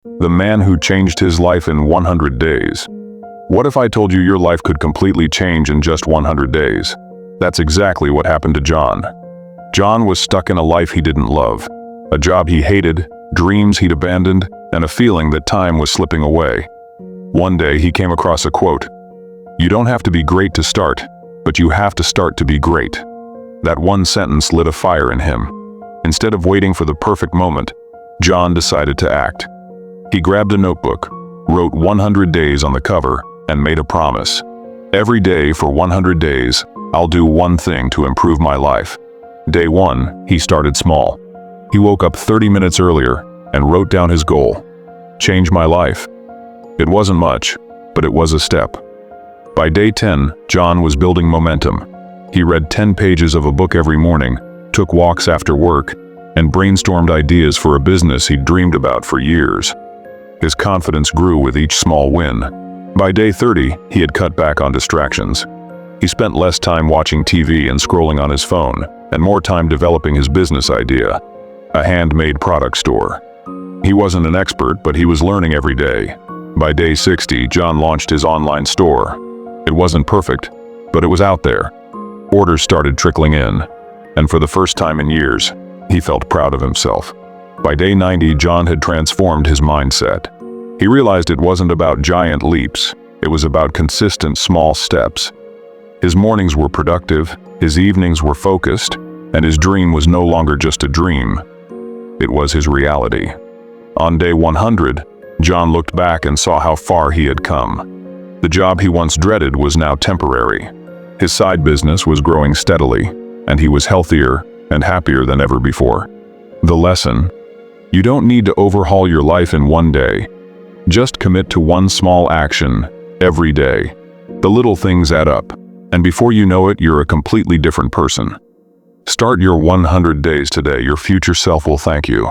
The man who changed his life in 100 days. What if I told you your life could completely change in just 100 days? That's exactly what happened to John. John was stuck in a life he didn't love, a job he hated, dreams he'd abandoned, and a feeling that time was slipping away. One day he came across a quote, "You don't have to be great to start, but you have to start to be great." That one sentence lit a fire in him. Instead of waiting for the perfect moment, John decided to act. He grabbed a notebook, wrote 100 days on the cover, and made a promise. Every day for 100 days, I'll do one thing to improve my life. Day 1, he started small. He woke up 30 minutes earlier and wrote down his goal. Change my life. It wasn't much, but it was a step. By day 10, John was building momentum. He read 10 pages of a book every morning, took walks after work, and brainstormed ideas for a business he'd dreamed about for years. His confidence grew with each small win. By day 30, he had cut back on distractions. He spent less time watching TV and scrolling on his phone, and more time developing his business idea, a handmade product store. He wasn't an expert, but he was learning every day. By day 60, John launched his online store. It wasn't perfect, but it was out there. Orders started trickling in, and for the first time in years, he felt proud of himself. By day 90, John had transformed his mindset. He realized it wasn't about giant leaps, it was about consistent small steps. His mornings were productive, his evenings were focused, and his dream was no longer just a dream. It was his reality. On day 100, John looked back and saw how far he had come. The job he once dreaded was now temporary. His side business was growing steadily, and he was healthier and happier than ever before. The lesson: you don't need to overhaul your life in one day. Just commit to one small action every day. The little things add up, and before you know it, you're a completely different person. Start your 100 days today. Your future self will thank you.